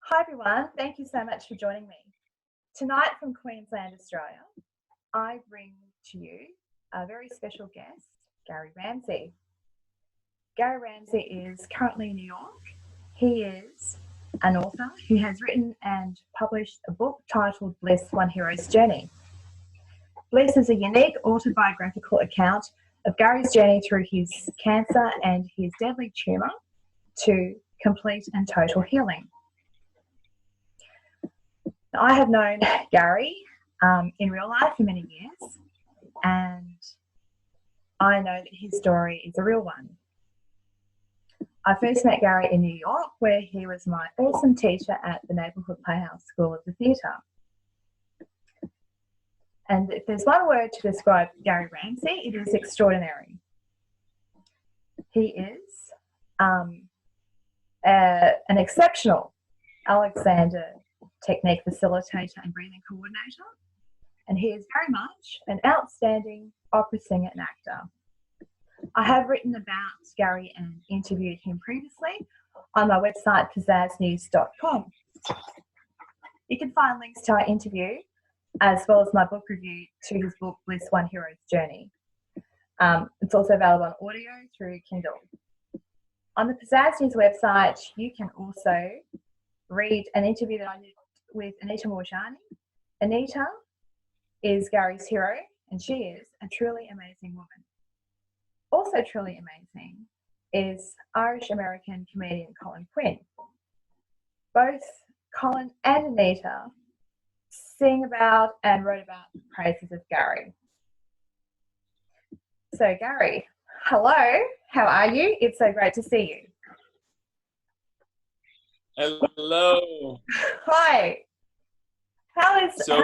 Hi everyone, thank you so much for joining me. Tonight from Queensland, Australia, I bring to you a very special guest, Gary Ramsay. Gary Ramsay is currently in New York. He is an author who has written and published a book titled Bliss, One Hero's Journey. Bliss is a unique autobiographical account of Gary's journey through his cancer and his deadly tumour to complete and total healing. I have known Gary in real life for many years, and I know that his story is a real one. I first met Gary in New York, where he was my awesome teacher at the Neighbourhood Playhouse School of the Theatre. And if there's one word to describe Gary Ramsay, it is extraordinary. He is an exceptional Alexander technique facilitator and breathing coordinator, and he is very much an outstanding opera singer and actor. I have written about Gary and interviewed him previously on my website pizzazznews.com. You can find links to our interview as well as my book review to his book Bliss, One Hero's Journey. It's also available on audio through Kindle. On the Pizzazz News website, you can also read an interview that I did with Anita Morjani. Anita is Gary's hero, and she is a truly amazing woman. Also truly amazing is Irish-American comedian Colin Quinn. Both Colin and Anita sing about and wrote about the praises of Gary. So Gary, hello, how are you? It's so great to see you. Hello. Hi.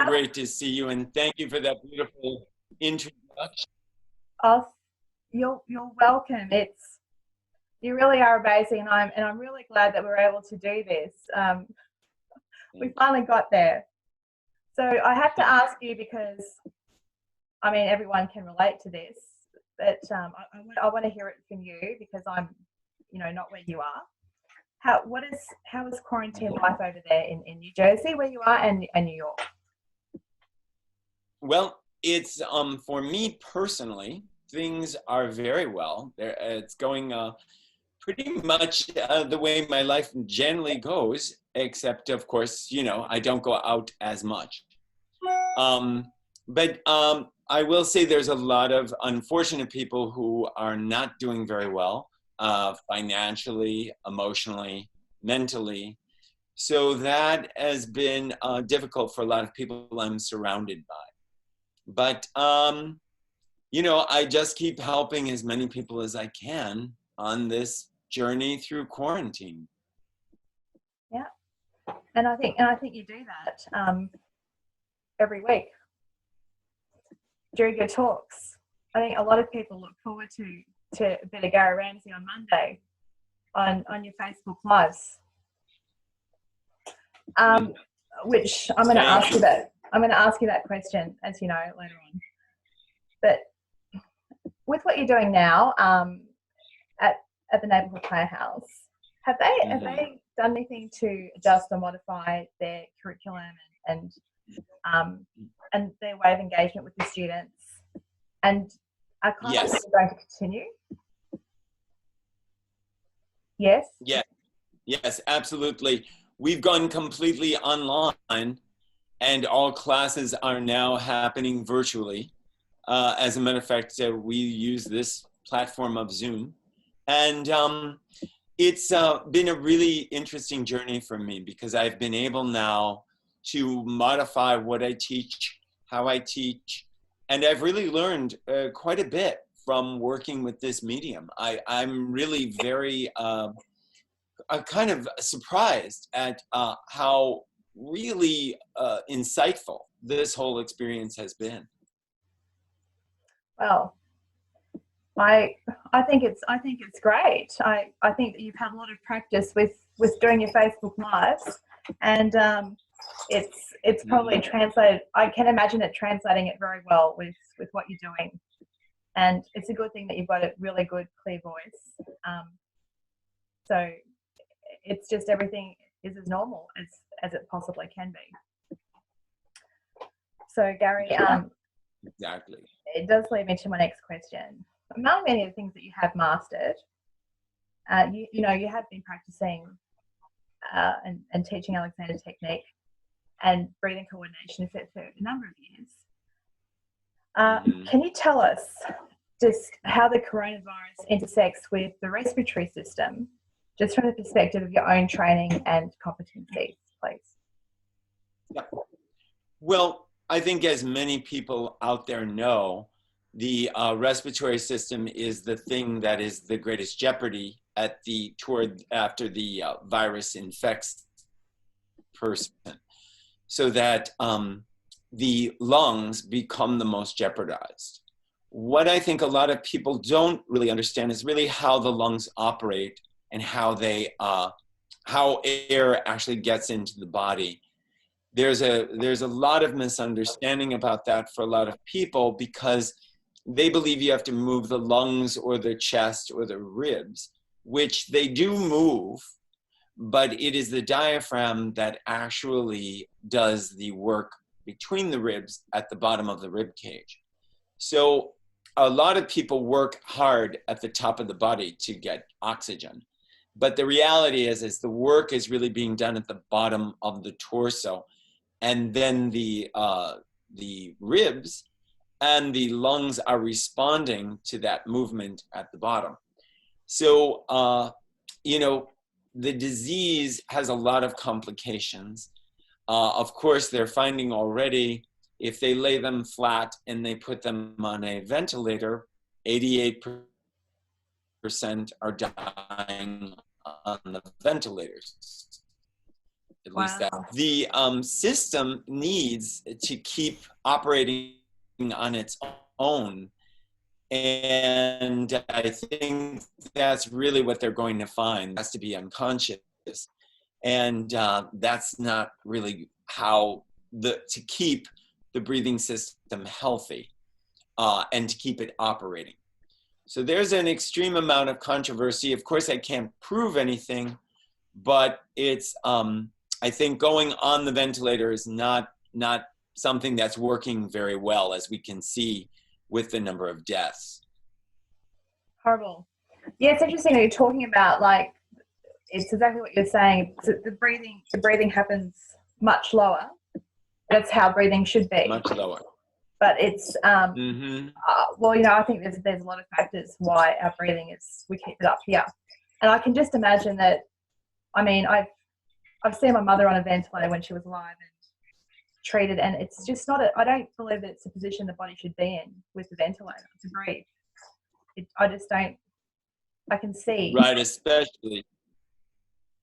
Great to see you, and thank you for that beautiful introduction. Oh, you're welcome. You really are amazing, and I'm really glad that we're able to do this. We finally got there. So I have to ask you, because I mean everyone can relate to this, but I want to hear it from you, because I'm, not where you are. How is quarantine life over there in New Jersey, where you are, and New York? Well, it's for me personally, things are very well. It's going pretty much the way my life generally goes, except of course, I don't go out as much. But I will say there's a lot of unfortunate people who are not doing very well. Financially, emotionally, mentally. So that has been difficult for a lot of people I'm surrounded by. But, I just keep helping as many people as I can on this journey through quarantine. Yeah. And I think you do that every week during your talks. I think a lot of people look forward to a bit of Gary Ramsay on Monday on your Facebook Lives, which I'm going to ask you that. I'm going to ask you that question, as you know, later on. But with what you're doing now at the Neighbourhood Playhouse, have they done anything to adjust or modify their curriculum and their way of engagement with the students? And are classes going to continue? Yes? Yes, absolutely. We've gone completely online, and all classes are now happening virtually. As a matter of fact, we use this platform of Zoom. And it's been a really interesting journey for me, because I've been able now to modify what I teach, how I teach, and I've really learned quite a bit from working with this medium. I'm really very kind of surprised at how really insightful this whole experience has been. Well, I think it's great. I think that you've had a lot of practice with doing your Facebook Lives, and it's probably translated. I can imagine it translating it very well with what you're doing, and it's a good thing that you've got a really good, clear voice. So it's just everything is as normal as it possibly can be. So Gary, Exactly. it does lead me to my next question. Among many of the things that you have mastered, you have been practicing and teaching Alexander technique and breathing coordination for a number of years. Can you tell us just how the coronavirus intersects with the respiratory system, just from the perspective of your own training and competencies, please? Yeah. Well, I think as many people out there know, the respiratory system is the thing that is the greatest jeopardy after the virus infects the person, so that the lungs become the most jeopardized. What I think a lot of people don't really understand is really how the lungs operate and how air actually gets into the body. There's a lot of misunderstanding about that for a lot of people, because they believe you have to move the lungs or the chest or the ribs, which they do move, but it is the diaphragm that actually does the work between the ribs at the bottom of the rib cage. So a lot of people work hard at the top of the body to get oxygen, but the reality is the work is really being done at the bottom of the torso, and then the ribs and the lungs are responding to that movement at the bottom. So, the disease has a lot of complications. Of course, they're finding already, if they lay them flat and they put them on a ventilator, 88% are dying on the ventilators. At least that. The system needs to keep operating on its own. And I think that's really what they're going to find. It has to be unconscious. And that's not really how to keep the breathing system healthy and to keep it operating. So there's an extreme amount of controversy. Of course, I can't prove anything, but it's, I think going on the ventilator is not something that's working very well, as we can see with the number of deaths. Horrible. Yeah, it's interesting that you're talking about, like, it's exactly what you're saying. So the breathing happens much lower. That's how breathing should be. Much lower. But it's, well, I think there's a lot of factors why our breathing we keep it up here. And I can just imagine that, I mean, I've seen my mother on a ventilator when she was alive and treated, and it's just not I don't believe that it's a position the body should be in with the ventilator to breathe. I just don't, I can see. Right, especially.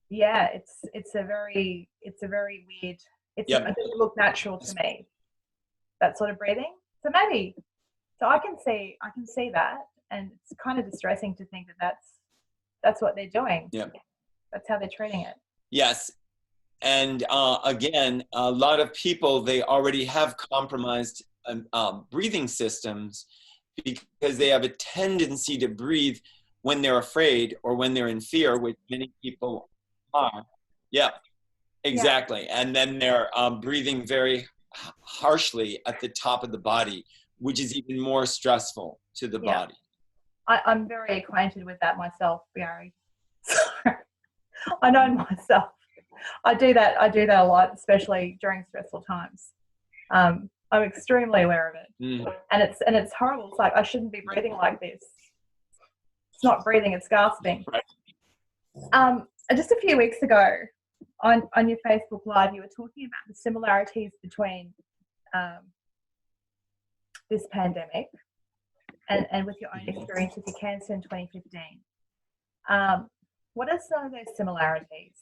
Yeah, it's a very weird, it doesn't look natural to me, that sort of breathing. So I can see that, and it's kind of distressing to think that that's what they're doing. Yeah. That's how they're treating it. Yes. And again, a lot of people, they already have compromised breathing systems because they have a tendency to breathe when they're afraid or when they're in fear, which many people are. Yeah, exactly. Yeah. And then they're breathing very harshly at the top of the body, which is even more stressful to the body. I'm very acquainted with that myself, Gary. I know myself. I do that a lot, especially during stressful times. I'm extremely aware of it, and it's horrible. It's like I shouldn't be breathing like this. It's not breathing; it's gasping. Right. Just a few weeks ago, on your Facebook Live, you were talking about the similarities between this pandemic and with your own experience with your cancer in 2015. What are some of those similarities?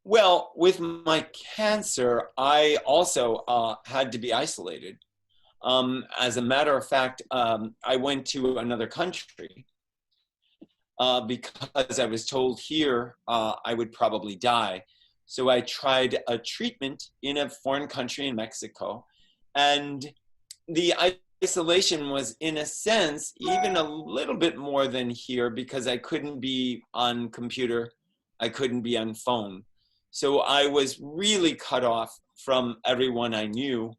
Well, with my cancer, I also had to be isolated. As a matter of fact, I went to another country because I was told here I would probably die. So I tried a treatment in a foreign country in Mexico. And the isolation was, in a sense, even a little bit more than here because I couldn't be on computer I couldn't be on phone. So I was really cut off from everyone I knew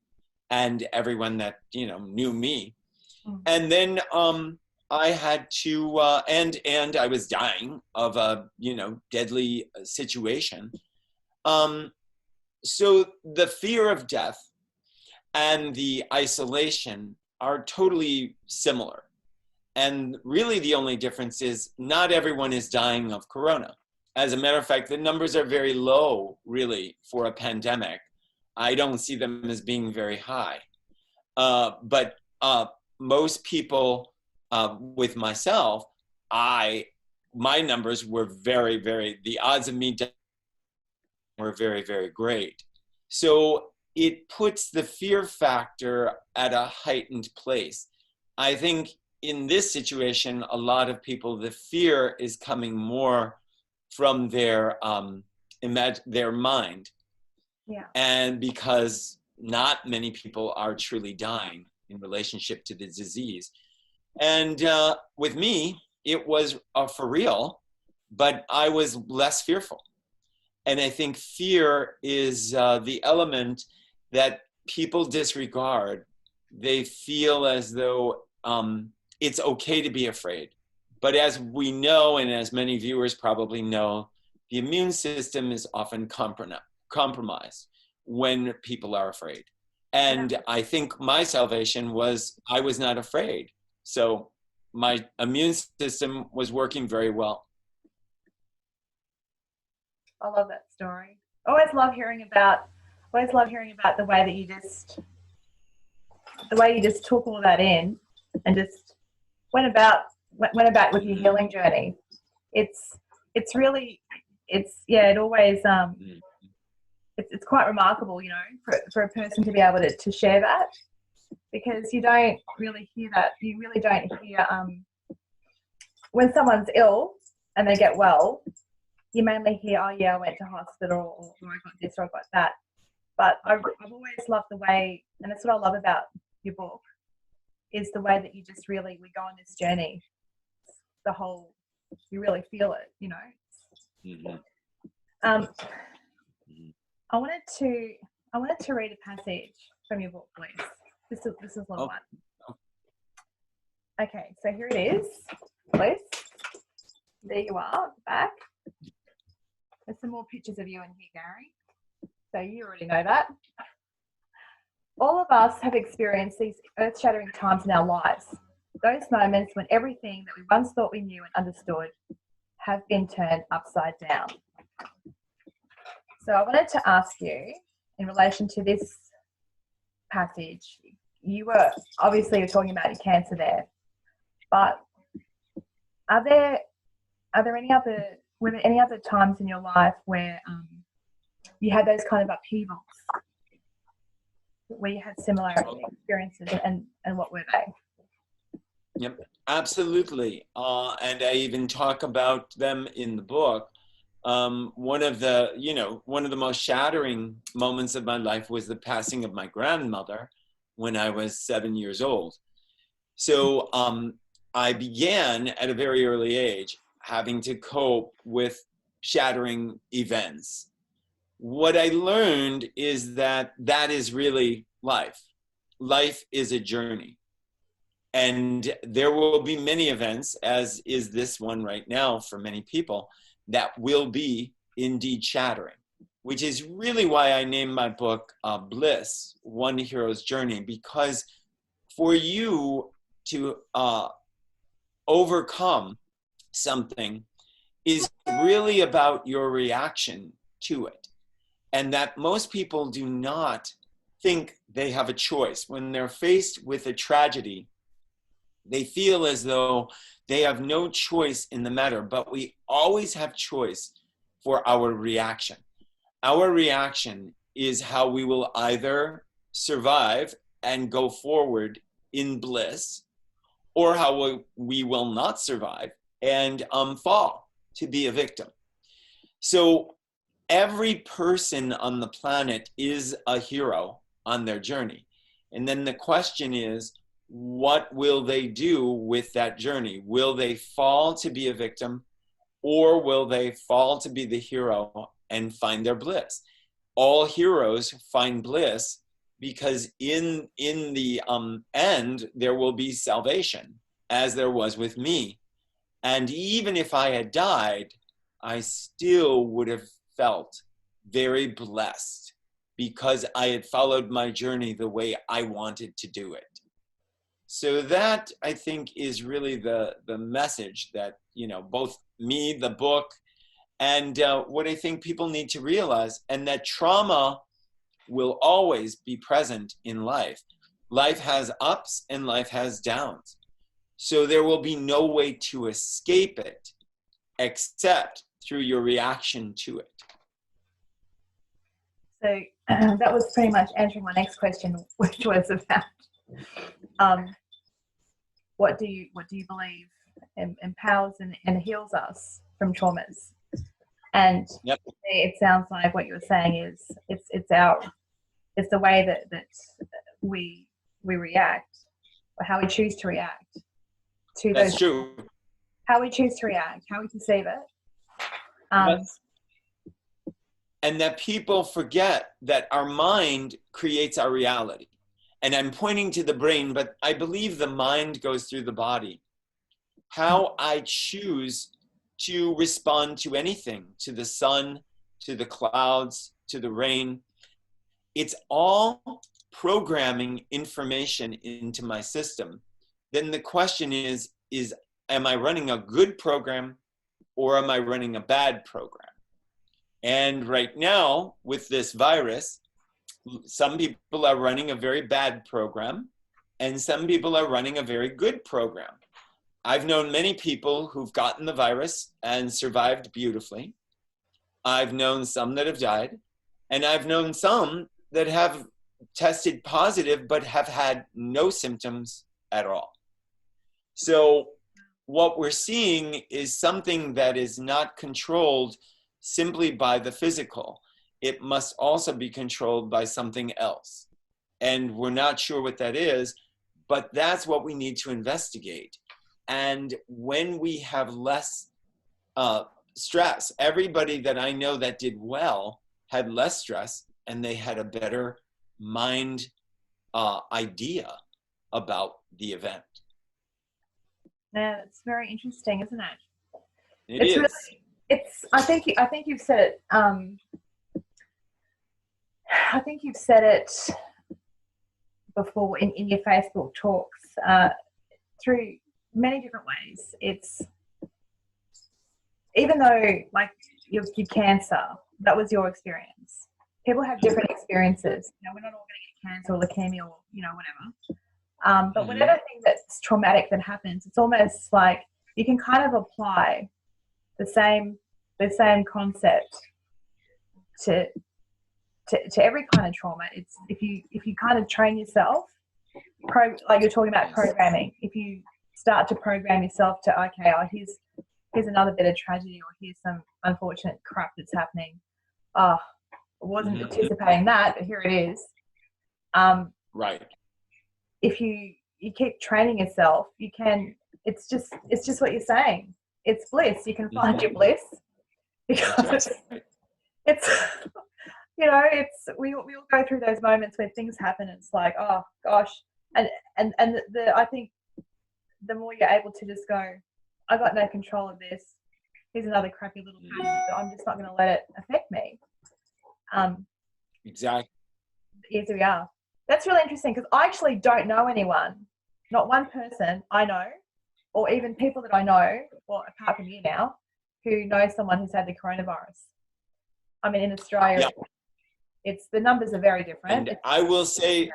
and everyone that, knew me. And then I had to, and I was dying of a, deadly situation. So the fear of death and the isolation are totally similar. And really the only difference is not everyone is dying of corona. As a matter of fact, the numbers are very low, really, for a pandemic. I don't see them as being very high. But most people, with myself, my numbers were very, very, the odds of me dying were very, very great. So it puts the fear factor at a heightened place. I think in this situation, a lot of people, the fear is coming more from their mind. Yeah. And because not many people are truly dying in relationship to the disease. And with me, it was for real, but I was less fearful. And I think fear is the element that people disregard. They feel as though it's okay to be afraid. But as we know, and as many viewers probably know, the immune system is often compromised when people are afraid. And I think my salvation was I was not afraid. So my immune system was working very well. I love that story. Always love hearing about the way that you just took all that in and just went about with your healing journey. It always it's quite remarkable, for a person to be able to share that, because you don't really hear that. You really don't hear when someone's ill and they get well. You mainly hear, oh yeah, I went to hospital, or I got this, or I got that. But I've always loved the way, and that's what I love about your book, is the way that you just really, we go on this journey. You really feel it, Mm-hmm. I wanted to read a passage from your book, please. This is little one. Okay, so here it is, please. There you are, at the back. There's some more pictures of you in here, Gary. So you already know that. All of us have experienced these earth-shattering times in our lives. Those moments when everything that we once thought we knew and understood have been turned upside down. So I wanted to ask you, in relation to this passage, you're talking about your cancer there, but were there any other times in your life where you had those kind of upheavals, where you had similar experiences, and what were they? Yep, absolutely. And I even talk about them in the book. One of the most shattering moments of my life was the passing of my grandmother when I was 7 years old. So I began at a very early age having to cope with shattering events. What I learned is that is really life. Life is a journey. And there will be many events, as is this one right now for many people, that will be indeed shattering, which is really why I named my book Bliss, One Hero's Journey, because for you to overcome something is really about your reaction to it. And that most people do not think they have a choice. When they're faced with a tragedy, they feel as though they have no choice in the matter, but we always have choice for our reaction. Our reaction is how we will either survive and go forward in bliss, or how we will not survive and fall to be a victim. So every person on the planet is a hero on their journey. And then the question is, what will they do with that journey? Will they fall to be a victim, or will they fall to be the hero and find their bliss? All heroes find bliss because in the end, there will be salvation, as there was with me. And even if I had died, I still would have felt very blessed because I had followed my journey the way I wanted to do it. So that, I think, is really the message that, both me, the book, and what I think people need to realize, and that trauma will always be present in life. Life has ups and life has downs. So there will be no way to escape it except through your reaction to it. So that was pretty much answering my next question, which was about what do you believe empowers and heals us from traumas? And yep. It sounds like what you were saying is it's the way that we react, or how we choose to react to That's those. True. How we choose to react, how we perceive it. And that people forget that our mind creates our reality. And I'm pointing to the brain, but I believe the mind goes through the body. How I choose to respond to anything, to the sun, to the clouds, to the rain, it's all programming information into my system. Then the question is am I running a good program or am I running a bad program? And right now, with this virus, some people are running a very bad program and some people are running a very good program. I've known many people who've gotten the virus and survived beautifully. I've known some that have died, and I've known some that have tested positive but have had no symptoms at all. So what we're seeing is something that is not controlled simply by the physical. It must also be controlled by something else. And we're not sure what that is, but that's what we need to investigate. And when we have less stress, everybody that I know that did well had less stress and they had a better mind idea about the event. Yeah, it's very interesting, isn't it? It is. Really, I think you've said it. I think you've said it before in your Facebook talks through many different ways. It's even though like your cancer, that was your experience. People have different experiences. We're not all going to get cancer or leukemia or whatever. But whatever thing that's traumatic that happens, it's almost like you can kind of apply the same concept to every kind of trauma. It's if you kind of train yourself, like you're talking about programming. If you start to program yourself to here's another bit of tragedy, or here's some unfortunate crap that's happening. I wasn't anticipating that, but here it is. Right. If you keep training yourself, you can. It's just what you're saying. It's bliss. You can find your bliss because it's we all go through those moments where things happen. And it's like, oh gosh, and I think the more you're able to just go, I got no control of this. Here's another crappy little pain, so I'm just not going to let it affect me. Exactly. Here we are. That's really interesting because I actually don't know anyone, not one person I know, or even people that I know, well, apart from you now, who knows someone who's had the coronavirus. I mean, in Australia, the numbers are very different. And I will say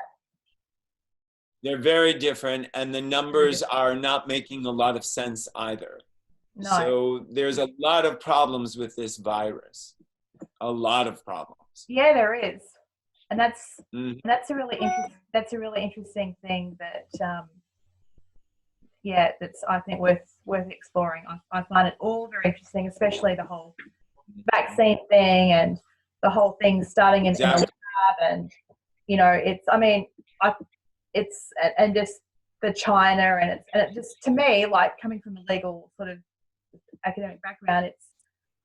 they're very different, and the numbers are not making a lot of sense either. No. So there's a lot of problems with this virus. A lot of problems. Yeah, there is. And that's a really interesting thing that that's I think worth exploring. I find it all very interesting, especially the whole vaccine thing and the whole thing starting in the lab, and and just the China and it just, to me, like coming from a legal sort of academic background,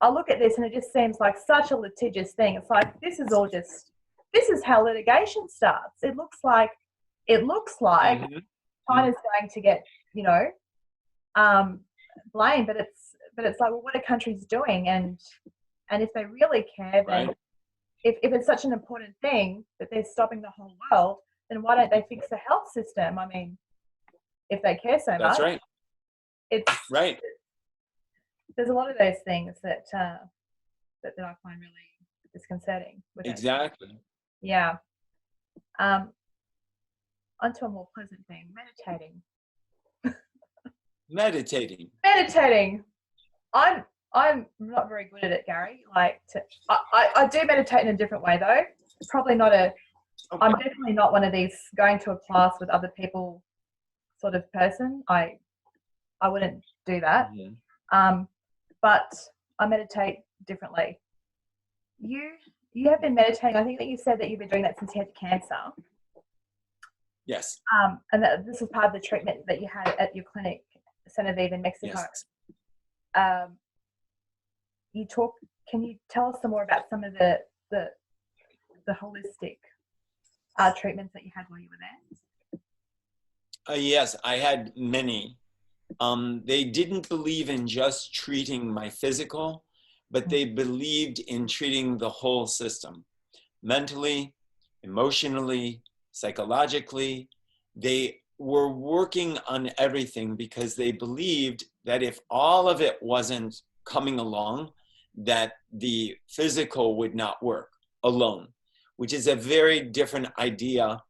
I look at this and it just seems like such a litigious thing. It's like, this is how litigation starts. It looks like Mhm. China's going to get, blamed, but it's like, well, what are countries doing? And if they really care, then Right. if it's such an important thing that they're stopping the whole world, then why don't they fix the health system? I mean, if they care so That's much, right. it's Right. there's a lot of those things that I find really disconcerting with it. Exactly. Yeah. Onto a more pleasant thing, meditating. Meditating. Meditating. I'm not very good at it, Gary. I do meditate in a different way though. Probably not I'm definitely not one of these going to a class with other people sort of person. I wouldn't do that. Mhm. But I meditate differently. You have been meditating. I think that you said that you've been doing that since you had cancer. Yes. And that this was part of the treatment that you had at your clinic, Santa Viva in Mexico. Yes. Can you tell us some more about some of the holistic treatments that you had while you were there? Yes, I had many. They didn't believe in just treating my physical, but they believed in treating the whole system, mentally, emotionally, psychologically. They were working on everything because they believed that if all of it wasn't coming along, that the physical would not work alone, which is a very different idea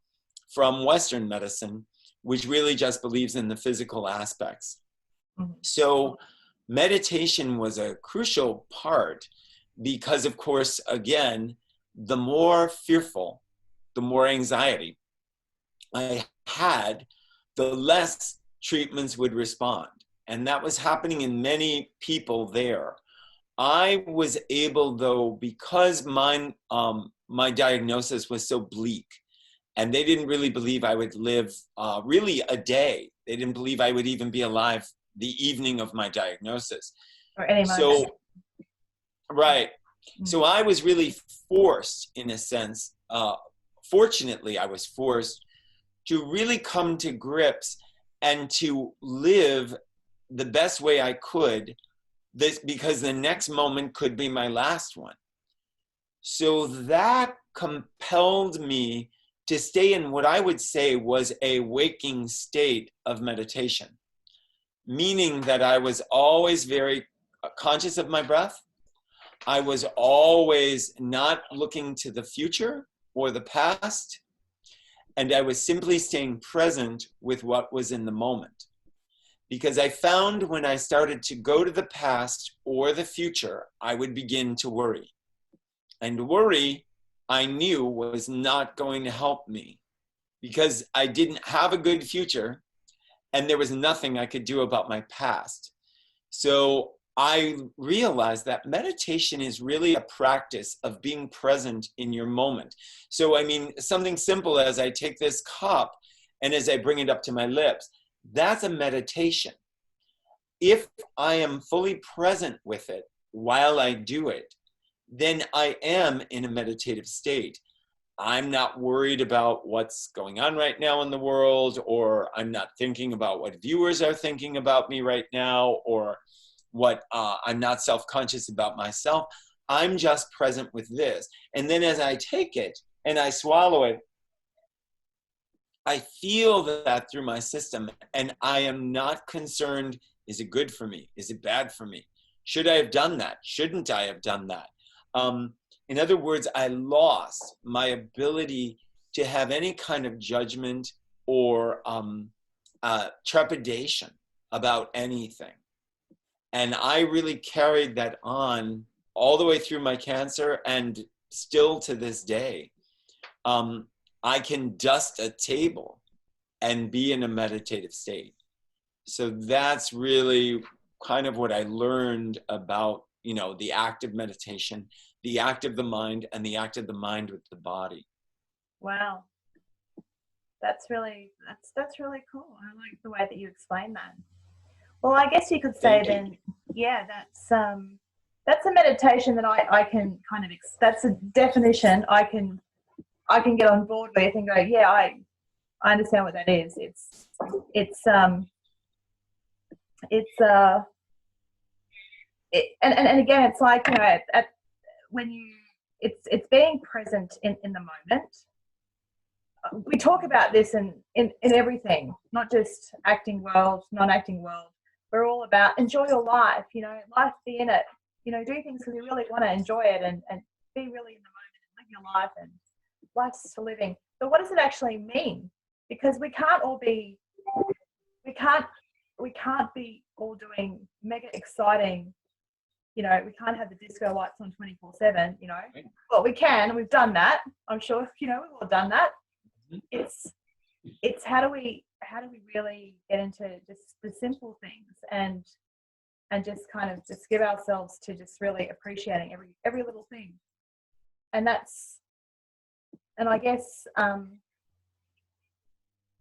from Western medicine, which really just believes in the physical aspects. Mm-hmm. So meditation was a crucial part because, of course, again, the more fearful, the more anxiety I had, the less treatments would respond. And that was happening in many people there. I was able, though, because my diagnosis was so bleak, and they didn't really believe I would live really a day. They didn't believe I would even be alive the evening of my diagnosis. Or any So, month. right. So I was really forced, in a sense, fortunately, I was forced to really come to grips and to live the best way I could, because the next moment could be my last one. So that compelled me to stay in what I would say was a waking state of meditation, meaning that I was always very conscious of my breath. I was always not looking to the future or the past, and I was simply staying present with what was in the moment. Because I found when I started to go to the past or the future, I would begin to worry. And worry, I knew, was not going to help me because I didn't have a good future and there was nothing I could do about my past. So I realized that meditation is really a practice of being present in your moment. So, I mean, something simple as I take this cup and as I bring it up to my lips, that's a meditation. If I am fully present with it while I do it, then I am in a meditative state. I'm not worried about what's going on right now in the world, or I'm not thinking about what viewers are thinking about me right now, or what I'm not self-conscious about myself. I'm just present with this. And then as I take it and I swallow it, I feel that through my system, and I am not concerned, is it good for me? Is it bad for me? Should I have done that? Shouldn't I have done that? In other words, I lost my ability to have any kind of judgment or trepidation about anything. And I really carried that on all the way through my cancer, and still to this day. I can dust a table and be in a meditative state. So that's really kind of what I learned about, the act of meditation, the act of the mind, and the act of the mind with the body. Wow. That's really cool. I like the way that you explain that. Well, I guess you could say then Yeah, that's a meditation that I can kind of that's a definition I can get on board with and go, yeah, I understand what that is. It's it's and again, it's like, you know, at when you it's being present in the moment. We talk about this in everything, not just acting well, not acting well. We're all about enjoy your life, you know, life, be in it, you know, do things because you really want to enjoy it and be really in the moment and live your life, and life's to living. But what does it actually mean? Because we can't all be, we can't, we can't be all doing mega exciting, you know, we can't have the disco lights on 24/7, you know. Well, we can, and we've done that. I'm sure, you know, we've all done that. It's how do we really get into just the simple things and just kind of just give ourselves to just really appreciating every little thing. And that's, and I guess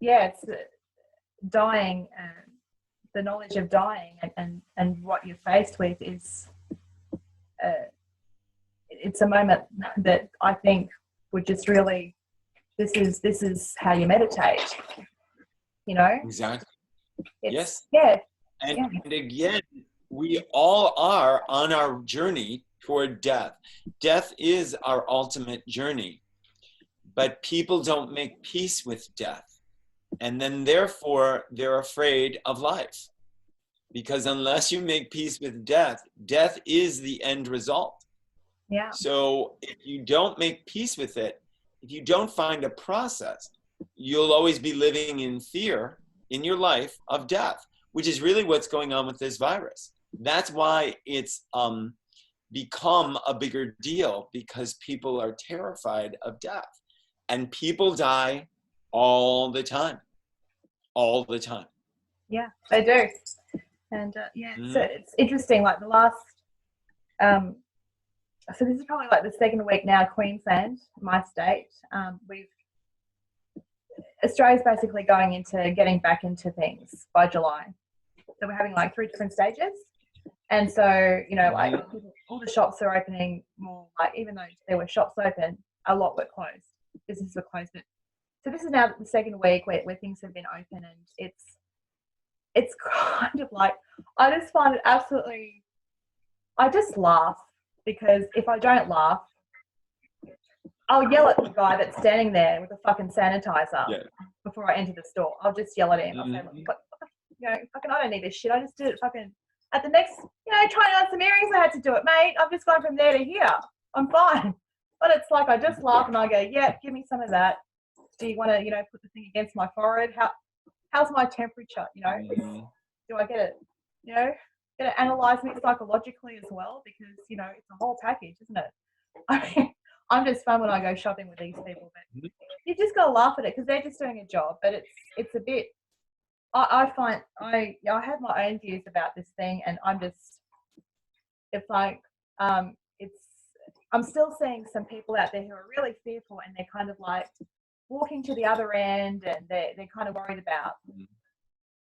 yeah, it's dying, the knowledge of dying and what you're faced with is it's a moment that I think would just really, this is how you meditate, you know. Exactly. It's, Yes. yeah. And again, we all are on our journey toward death. Death is our ultimate journey, but people don't make peace with death. And then therefore they're afraid of life, because unless you make peace with death, death is the end result. Yeah. So if you don't make peace with it, if you don't find a process, you'll always be living in fear in your life of death, which is really what's going on with this virus. That's why it's become a bigger deal, because people are terrified of death. And people die all the time. All the time. Yeah, they do. And yeah, so it's interesting, like the last, so this is probably like the second week now, Queensland, my state, Australia's basically going into getting back into things by July. So we're having like 3 different stages. And so, you know, like all the shops are opening more, like even though there were shops open, a lot were closed. Businesses were closed. So this is now the second week where things have been open, and it's kind of like, I just find it absolutely, I just laugh, because if I don't laugh, I'll yell at the guy that's standing there with a fucking sanitizer before I enter the store. I'll just yell at him. I'll say, look, you know, fucking, I don't need this shit. I just did it fucking at the next, you know, trying on some earrings, I had to do it, mate. I've just gone from there to here. I'm fine. But it's like, I just laugh and I go, yeah, give me some of that. Do you want to, you know, put the thing against my forehead? How's my temperature? You know, do I get it? You know, get it analyze me psychologically as well, because, you know, it's a whole package, isn't it? I mean, I'm just fun when I go shopping with these people, but you just got to laugh at it because they're just doing a job. But it's a bit, I find I have my own views about this thing, and I'm just, it's like, I'm still seeing some people out there who are really fearful, and they're kind of like walking to the other end, and they're kind of worried about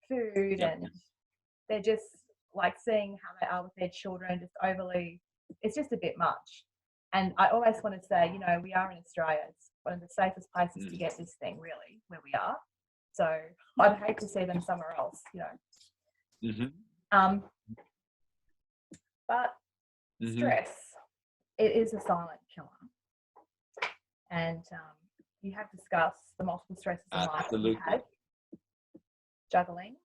food, and they're just like seeing how they are with their children, just overly, it's just a bit much. And I always want to say, you know, we are in Australia. It's one of the safest places to get this thing, really, where we are. So I'd hate to see them somewhere else, you know. But stress, it is a silent killer. And you have discussed the multiple stresses in life that you had, juggling,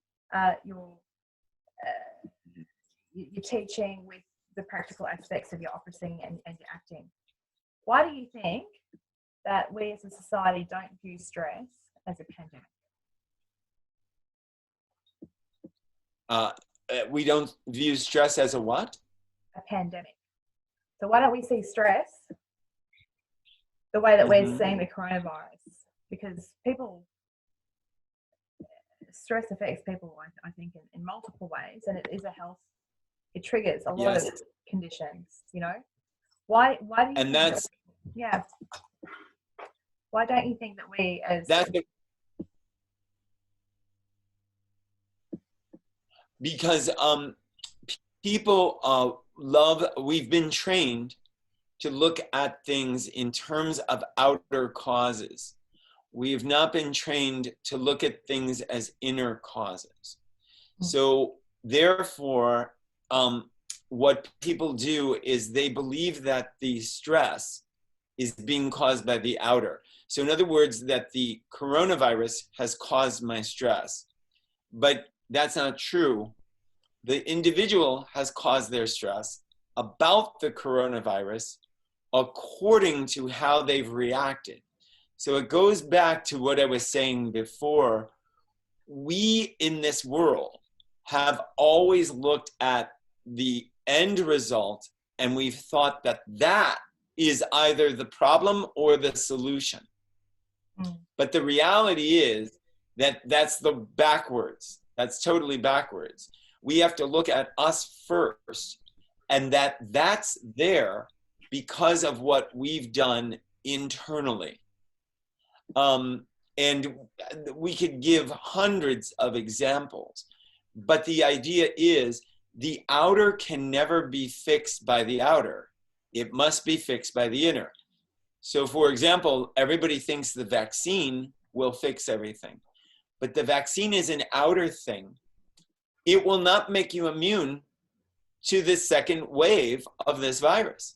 your teaching with the practical aspects of your opera singing and your acting. Why do you think that we as a society don't view stress as a pandemic? We don't view stress as a what? A pandemic. So why don't we see stress the way that we're seeing the coronavirus? Because stress affects people, I think, in multiple ways, and it is a health, it triggers a lot of conditions, you know. Why do you think that's, why don't you think that we as because people we've been trained to look at things in terms of outer causes. We have not been trained to look at things as inner causes. So therefore, what people do is they believe that the stress is being caused by the outer. So in other words, that the coronavirus has caused my stress. But that's not true. The individual has caused their stress about the coronavirus according to how they've reacted. So it goes back to what I was saying before. We in this world have always looked at the end result, and we've thought that that is either the problem or the solution. But the reality is that that's the backwards. That's totally backwards. We have to look at us first, and that's there because of what we've done internally. And we could give hundreds of examples, but the idea is the outer can never be fixed by the outer. It must be fixed by the inner. So for example, everybody thinks the vaccine will fix everything, but the vaccine is an outer thing. It will not make you immune to the second wave of this virus.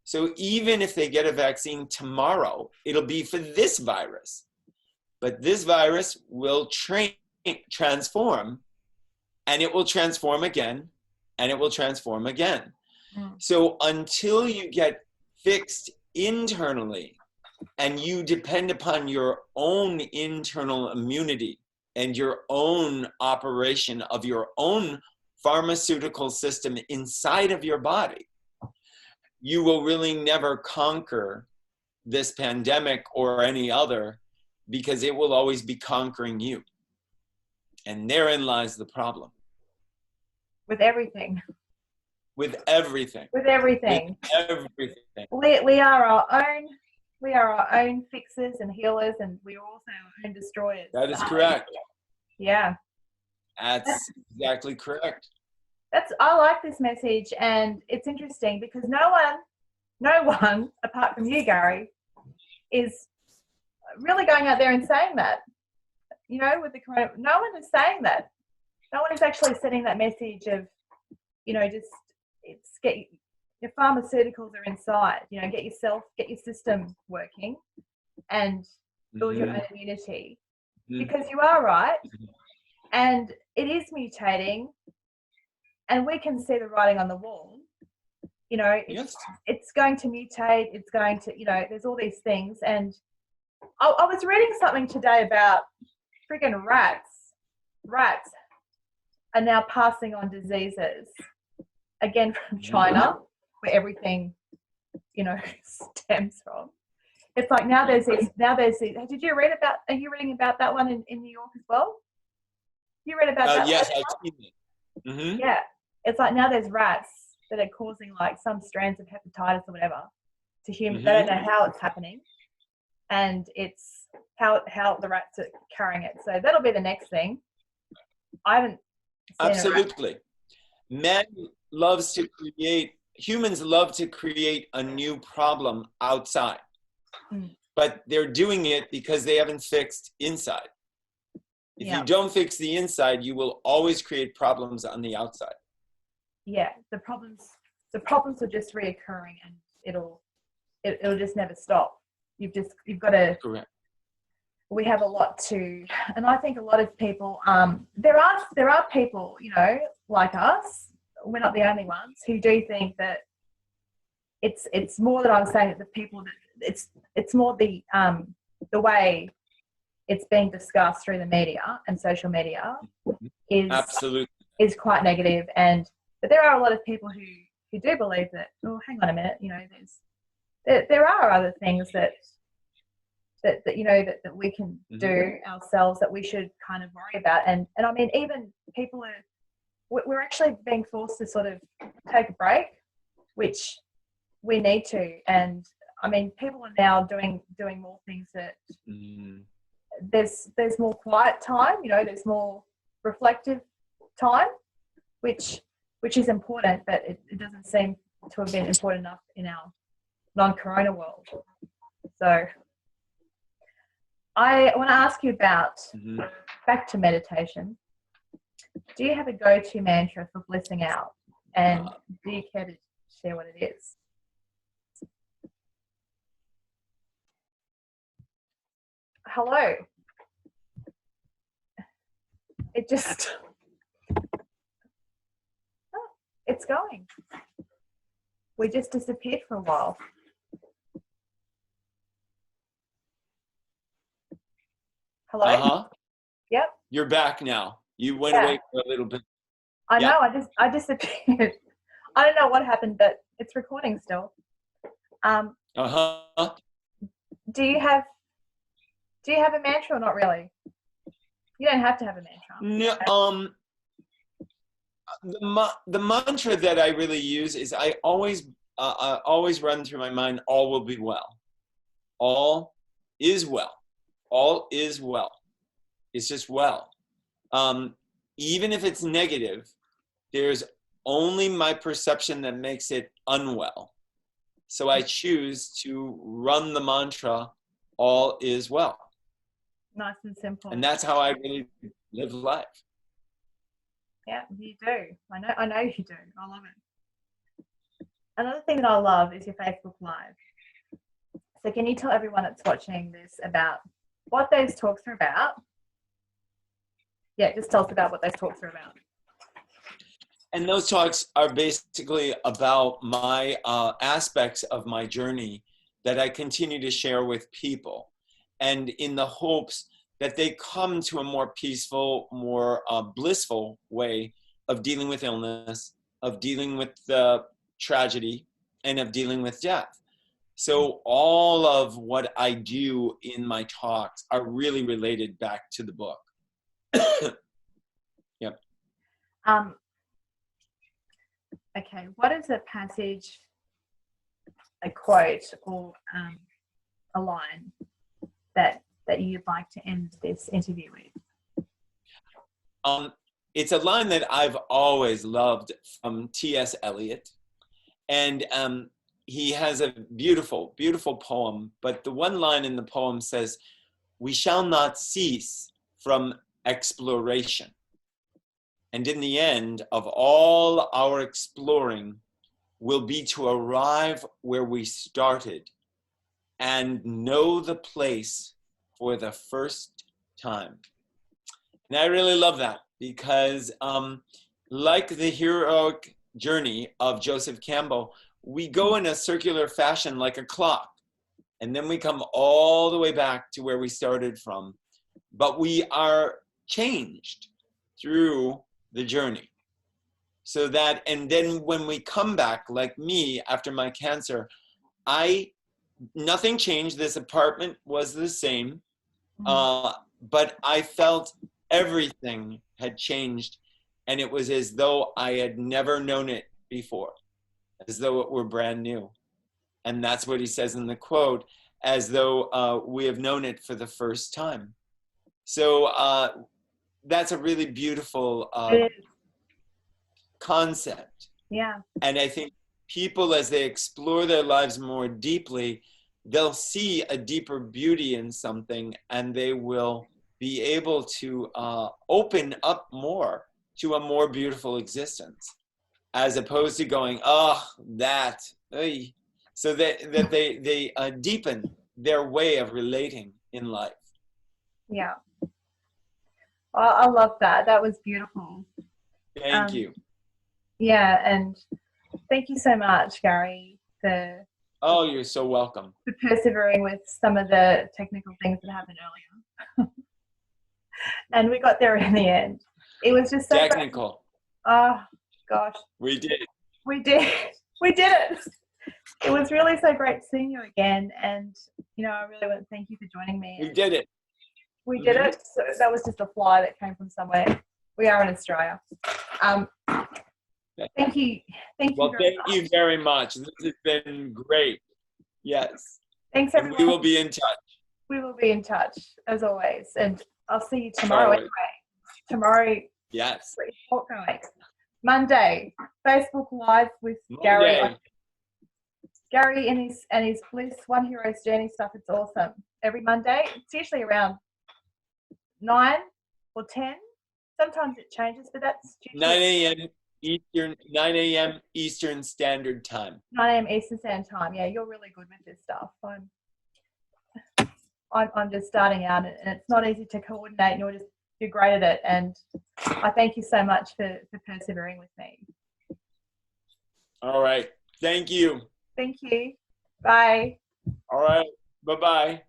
So even if they get a vaccine tomorrow, it'll be for this virus. But this virus will transform, and it will transform again, and it will transform again. So until you get fixed internally, and you depend upon your own internal immunity and your own operation of your own pharmaceutical system inside of your body, you will really never conquer this pandemic or any other, because it will always be conquering you. And therein lies the problem. With everything. With everything. With everything. With everything. We are our own fixers and healers, and we are also our own destroyers. That is correct. Yeah. That's exactly correct. I like this message, and it's interesting because no one apart from you, Gary, is really going out there and saying that. You know, with the corona, no one is saying that. No one is actually sending that message of, you know, just your pharmaceuticals are inside. You know, get your system working, and build your own immunity, because you are right, and it is mutating, and we can see the writing on the wall. You know, it's going to mutate. It's going to, you know, there's all these things, and I was reading something today about friggin' rats. Rats are now passing on diseases, again from China, where everything, you know, stems from. It's like now there's these. Did you read about? Are you reading about that one in New York as well? You read about that? Yes, I've seen it. Mm-hmm. Yeah, it's like now there's rats that are causing like some strands of hepatitis or whatever to humans. They don't know how it's happening, and it's how the rats are carrying it. So that'll be the next thing. I haven't seen Absolutely. Humans love to create a new problem outside, but they're doing it because they haven't fixed inside. If you don't fix the inside, you will always create problems on the outside. Yeah, the problems are just reoccurring, and it'll just never stop. You've got to. Correct. We have a lot to, and I think a lot of people. There are people, you know, like us. We're not the only ones who do think that it's more that I'm saying that the people that it's more the way it's being discussed through the media and social media is absolutely is quite negative, but there are a lot of people who do believe that. Oh, hang on a minute, you know, there are other things that you know that we can do ourselves, that we should kind of worry about, and I mean, even people we're actually being forced to sort of take a break, which we need to, and I mean, people are now doing more things that there's more quiet time, you know, there's more reflective time, which which is important, but it doesn't seem to have been important enough in our non-corona world. So I want to ask you about, back to meditation. Do you have a go-to mantra for blissing out? And do you care to share what it is? Hello. It just, it's going. We just disappeared for a while. Hello? Yep. You're back now. You went away for a little bit. I know, I disappeared. I don't know what happened, but it's recording still. Do you have a mantra or not really? You don't have to have a mantra. No, the mantra that I really use is I always run through my mind, all will be well. All is well. All is well. It's just well. Even if it's negative, there's only my perception that makes it unwell. So I choose to run the mantra, all is well. Nice and simple. And that's how I really live life. Yeah, you do. I know you do. I love it. Another thing that I love is your Facebook Live. So can you tell everyone that's watching this about what those talks are about? Yeah, just tell us about what those talks are about. And those talks are basically about my aspects of my journey that I continue to share with people, and in the hopes that they come to a more peaceful, more blissful way of dealing with illness, of dealing with the tragedy, and of dealing with death. So all of what I do in my talks are really related back to the book. Yep. Okay, what is a passage, a quote, or a line that you'd like to end this interview with? It's a line that I've always loved from T.S. Eliot. And he has a beautiful, beautiful poem. But the one line in the poem says, "We shall not cease from exploration. And in the end of all our exploring will be to arrive where we started and know the place for the first time." And I really love that because like the heroic journey of Joseph Campbell, we go in a circular fashion like a clock, and then we come all the way back to where we started from. But we are changed through the journey. So that, and then when we come back, like me after my cancer, nothing changed. This apartment was the same, but I felt everything had changed, and it was as though I had never known it before, as though it were brand new. And that's what he says in the quote, as though we have known it for the first time. So that's a really beautiful concept. Yeah. And I think people, as they explore their lives more deeply, they'll see a deeper beauty in something, and they will be able to open up more to a more beautiful existence, as opposed to going, that. Oy. So that they deepen their way of relating in life. Yeah. I love that. That was beautiful. Thank you. Yeah, and thank you so much, Gary, for you're so welcome. For persevering with some of the technical things that happened earlier. And we got there in the end. It was just so technical. Oh gosh. We did. We did it. It was really so great seeing you again, and I really want to thank you for joining me. We did it. We did it. So that was just a fly that came from somewhere. We are in Australia. Thank you. Thank you very much. This has been great. Yes. Thanks, everyone. And we will be in touch. We will be in touch, as always. And I'll see you tomorrow anyway. Tomorrow. Yes. Going. Monday, Facebook Live with Gary. Monday. Gary and his Bliss One Hero's Journey stuff. It's awesome. Every Monday, it's usually around 9 or 10. Sometimes it changes, but that's 9 a.m. Eastern, 9 a.m. Eastern Standard Time. 9 a.m. Eastern Standard Time. Yeah, you're really good with this stuff. I'm just starting out, and it's not easy to coordinate, and you're great at it. And I thank you so much for persevering with me. All right. Thank you. Thank you. Bye. All right. Bye-bye.